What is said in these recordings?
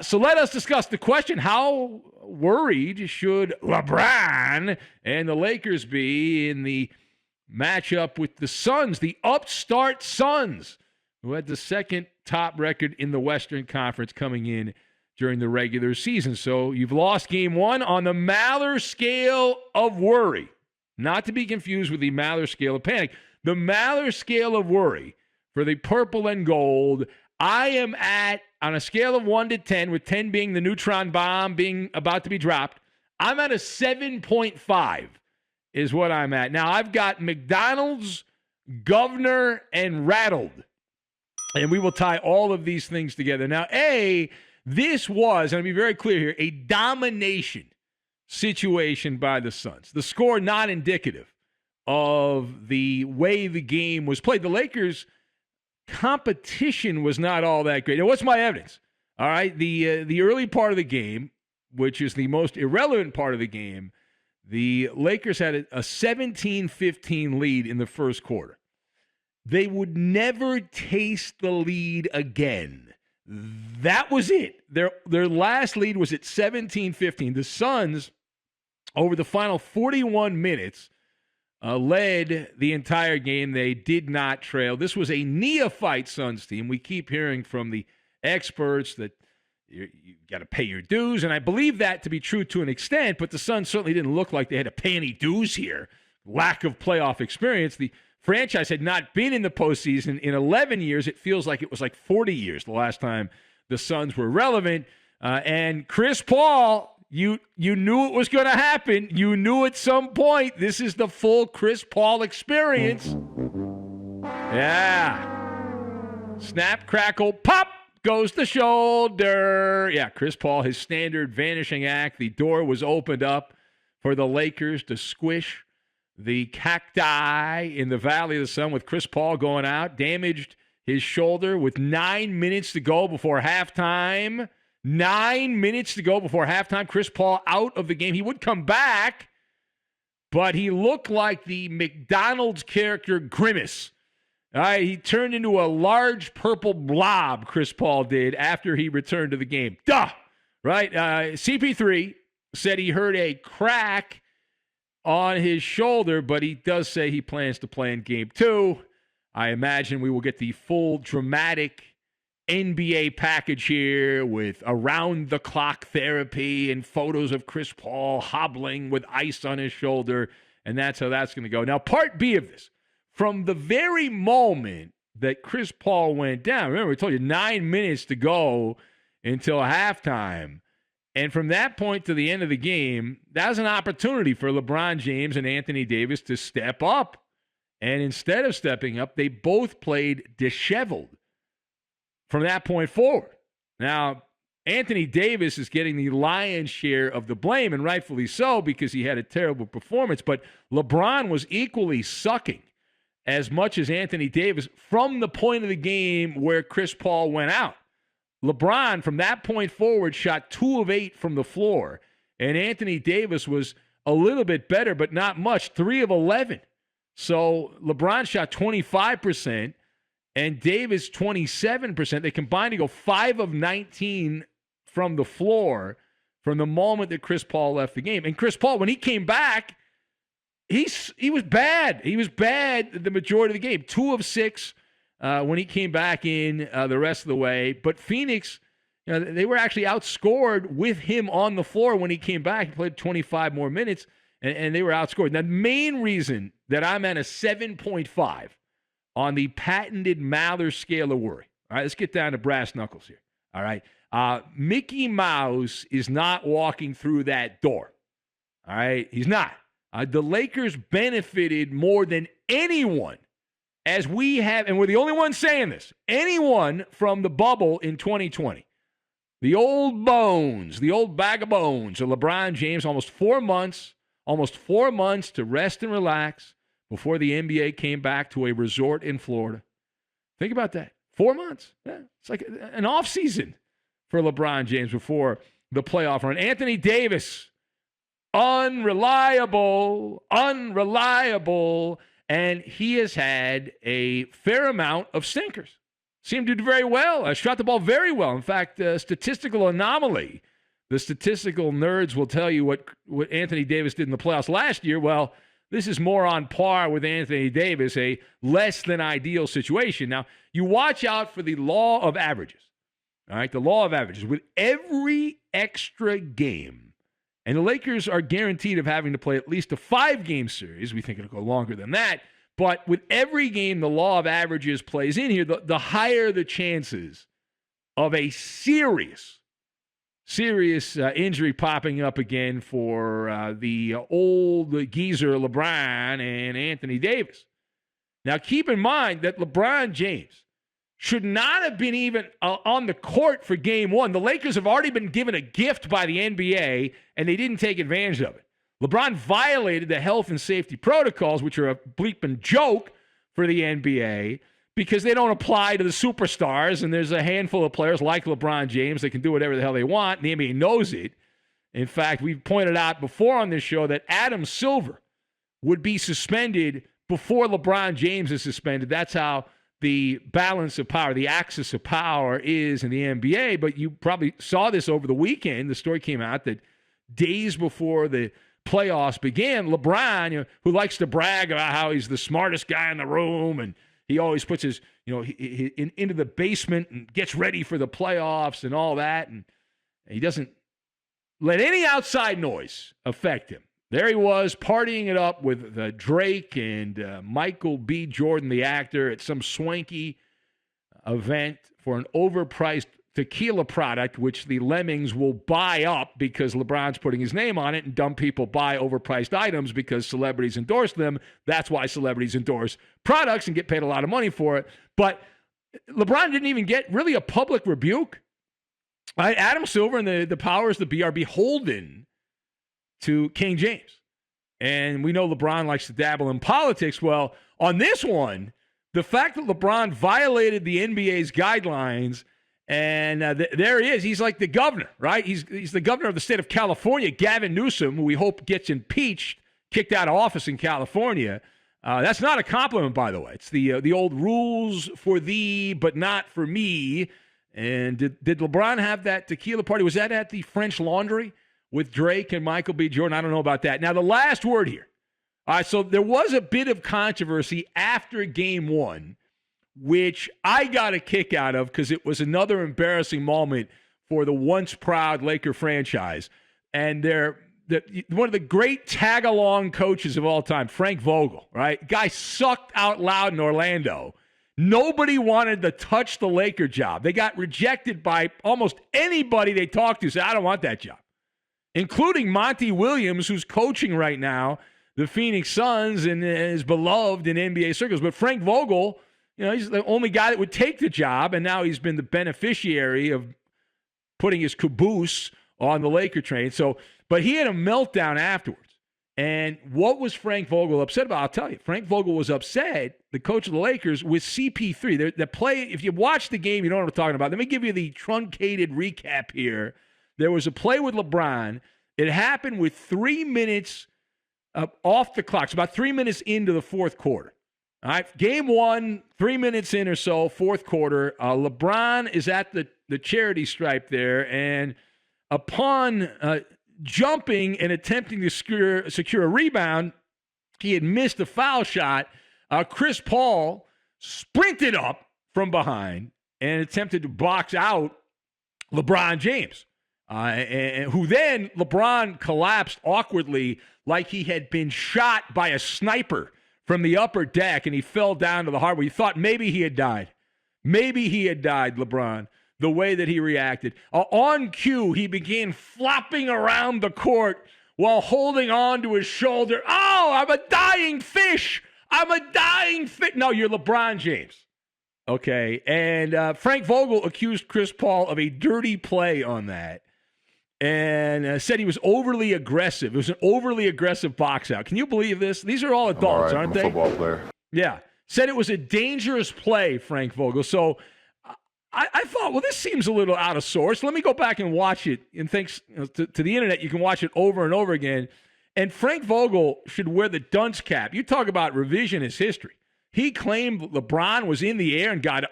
So let us discuss the question: how worried should LeBron and the Lakers be in the matchup with the Suns, the upstart Suns, who had the second top record in the Western Conference coming in during the regular season? So you've lost game one on the MALLER scale of worry, not to be confused with the MALLER scale of panic. The MALLER scale of worry for the purple and gold, I am at, on a scale of 1 to 10, with 10 being the neutron bomb being about to be dropped, I'm at a 7.5 is what I'm at. Now, I've got McDonald's, Governor, and Rattled. And we will tie all of these things together. Now, this was, and I'll be very clear here, a domination situation by the Suns. The score not indicative of the way the game was played. The Lakers' competition was not all that great. Now, what's my evidence? All right, the early part of the game, which is the most irrelevant part of the game, the Lakers had a 17-15 lead in the first quarter. They would never taste the lead again. That was it. Their last lead was at 17-15. The Suns, over the final 41 minutes, led the entire game. They did not trail. This was a neophyte Suns team. We keep hearing from the experts that you got to pay your dues, and I believe that to be true to an extent, but the Suns certainly didn't look like they had to pay any dues here. Lack of playoff experience. The franchise had not been in the postseason in 11 years. It feels like it was like 40 years the last time the Suns were relevant. And Chris Paul, you knew it was going to happen. You knew at some point this is the full Chris Paul experience. Yeah. Snap, crackle, pop goes the shoulder. Yeah, Chris Paul, his standard vanishing act. The door was opened up for the Lakers to squish the cacti in the Valley of the Sun with Chris Paul going out, damaged his shoulder with 9 minutes to go before halftime. 9 minutes to go before halftime. Chris Paul out of the game. He would come back, but he looked like the McDonald's character Grimace. He turned into a large purple blob, Chris Paul did, after he returned to the game. Duh! Right? CP3 said he heard a crack on his shoulder, but he does say he plans to play in Game 2. I imagine we will get the full dramatic NBA package here with around-the-clock therapy and photos of Chris Paul hobbling with ice on his shoulder, and that's how that's going to go. Now, part B of this, from the very moment that Chris Paul went down, remember we told you 9 minutes to go until halftime, and from that point to the end of the game, that was an opportunity for LeBron James and Anthony Davis to step up. And instead of stepping up, they both played disheveled from that point forward. Now, Anthony Davis is getting the lion's share of the blame, and rightfully so, because he had a terrible performance. But LeBron was equally sucking as much as Anthony Davis from the point of the game where Chris Paul went out. LeBron, from that point forward, shot 2 of 8 from the floor, and Anthony Davis was a little bit better, but not much, 3 of 11. So LeBron shot 25%, and Davis 27%. They combined to go 5 of 19 from the floor from the moment that Chris Paul left the game. And Chris Paul, when he came back, he was bad. He was bad the majority of the game. 2 of 6 when he came back in the rest of the way. But Phoenix, they were actually outscored with him on the floor when he came back. He played 25 more minutes, and they were outscored. Now, the main reason that I'm at a 7.5 on the patented MALLER scale of worry. All right, let's get down to brass knuckles here. All right. Mickey Mouse is not walking through that door. All right. He's not. The Lakers benefited more than anyone, as we have, and we're the only ones saying this, anyone from the bubble in 2020. The old bones, the old bag of bones of LeBron James, almost 4 months to rest and relax before the NBA came back to a resort in Florida. Think about that. 4 months. Yeah, it's like an off season for LeBron James before the playoff run. Anthony Davis, unreliable, and he has had a fair amount of stinkers. seemed to do very well. Shot the ball very well. In fact, Statistical Anomaly, the statistical nerds will tell you what Anthony Davis did in the playoffs last year. Well, this is more on par with Anthony Davis, a less than ideal situation. Now, you watch out for the law of averages. All right, the law of averages. With every extra game, and the Lakers are guaranteed of having to play at least a 5-game series. We think it'll go longer than that. But with every game, the law of averages plays in here. The higher the chances of a serious injury popping up again for the old geezer LeBron and Anthony Davis. Now, keep in mind that LeBron James should not have been even on the court for game one. The Lakers have already been given a gift by the NBA, and they didn't take advantage of it. LeBron violated the health and safety protocols, which are a bleeping joke for the NBA, because they don't apply to the superstars, and there's a handful of players like LeBron James that can do whatever the hell they want, and the NBA knows it. In fact, we've pointed out before on this show that Adam Silver would be suspended before LeBron James is suspended. That's how the balance of power, the axis of power is in the NBA. But you probably saw this over the weekend. The story came out that days before the playoffs began, LeBron, who likes to brag about how he's the smartest guy in the room, and he always puts his, into the basement and gets ready for the playoffs and all that, and he doesn't let any outside noise affect him. There he was, partying it up with Drake and Michael B. Jordan, the actor, at some swanky event for an overpriced tequila product, which the Lemmings will buy up because LeBron's putting his name on it, and dumb people buy overpriced items because celebrities endorse them. That's why celebrities endorse products and get paid a lot of money for it. But LeBron didn't even get really a public rebuke. Adam Silver and the powers that be are beholden to King James. And we know LeBron likes to dabble in politics. Well, on this one, the fact that LeBron violated the NBA's guidelines, and there he is. He's like the governor, right? He's the governor of the state of California, Gavin Newsom, who we hope gets impeached, kicked out of office in California. That's not a compliment, by the way. It's the old rules for thee, but not for me. And did LeBron have that tequila party? Was that at the French Laundry with Drake and Michael B. Jordan? I don't know about that. Now, the last word here. All right, so there was a bit of controversy after game one, which I got a kick out of because it was another embarrassing moment for the once proud Laker franchise. And one of the great tag-along coaches of all time, Frank Vogel, right? Guy sucked out loud in Orlando. Nobody wanted to touch the Laker job. They got rejected by almost anybody they talked to. Said, I don't want that job, including Monty Williams, who's coaching right now the Phoenix Suns and is beloved in NBA circles. But Frank Vogel, he's the only guy that would take the job, and now he's been the beneficiary of putting his caboose on the Laker train. But he had a meltdown afterwards. And what was Frank Vogel upset about? I'll tell you. Frank Vogel was upset, the coach of the Lakers, with CP3. The play, if you watch the game, you know what I'm talking about. Let me give you the truncated recap here. There was a play with LeBron. It happened with 3 minutes off the clock. It's about 3 minutes into the fourth quarter. All right, game one, 3 minutes in or so, fourth quarter. LeBron is at the charity stripe there, and upon jumping and attempting to secure a rebound, he had missed a foul shot. Chris Paul sprinted up from behind and attempted to box out LeBron James, who then LeBron collapsed awkwardly like he had been shot by a sniper from the upper deck, and he fell down to the hardwood. You thought maybe he had died. Maybe he had died, LeBron, the way that he reacted. On cue, he began flopping around the court while holding on to his shoulder. Oh, I'm a dying fish. I'm a dying fish. No, you're LeBron James. Okay, and Frank Vogel accused Chris Paul of a dirty play on that and said he was overly aggressive. It was an overly aggressive box out. Can you believe this? These are all adults, aren't they? Football player. Yeah. Said it was a dangerous play, Frank Vogel. So I thought, well, this seems a little out of sorts. Let me go back and watch it. And thanks to the internet, you can watch it over and over again. And Frank Vogel should wear the dunce cap. You talk about revisionist history. He claimed LeBron was in the air and got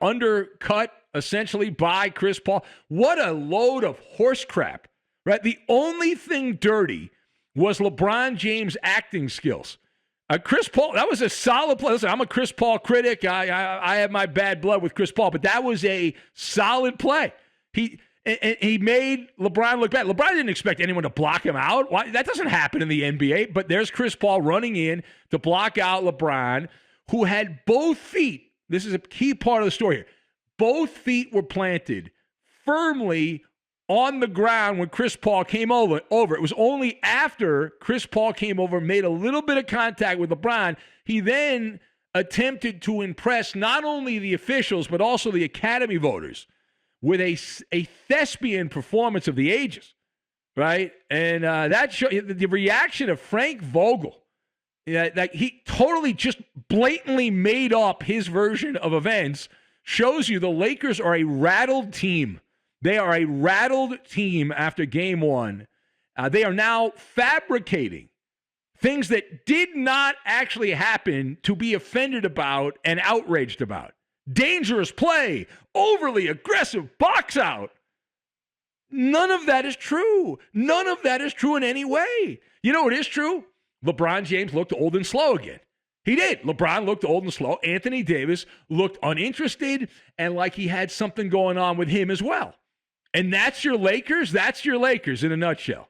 undercut essentially by Chris Paul. What a load of horse crap, right? The only thing dirty was LeBron James' acting skills. Chris Paul, that was a solid play. Listen, I'm a Chris Paul critic. I have my bad blood with Chris Paul, but that was a solid play. He made LeBron look bad. LeBron didn't expect anyone to block him out. Why? That doesn't happen in the NBA, but there's Chris Paul running in to block out LeBron, who had both feet. This is a key part of the story here. Both feet were planted firmly on the ground when Chris Paul came over. It was only after Chris Paul came over, made a little bit of contact with LeBron, he then attempted to impress not only the officials but also the Academy voters with a thespian performance of the ages, right? And that showed the reaction of Frank Vogel. Like he totally just blatantly made up his version of events, shows you the Lakers are a rattled team. They are a rattled team after game one. They are now fabricating things that did not actually happen to be offended about and outraged about. Dangerous play, overly aggressive box out. None of that is true. None of that is true in any way. You know what is true? LeBron James looked old and slow again. He did. LeBron looked old and slow. Anthony Davis looked uninterested and like he had something going on with him as well. And that's your Lakers? That's your Lakers in a nutshell.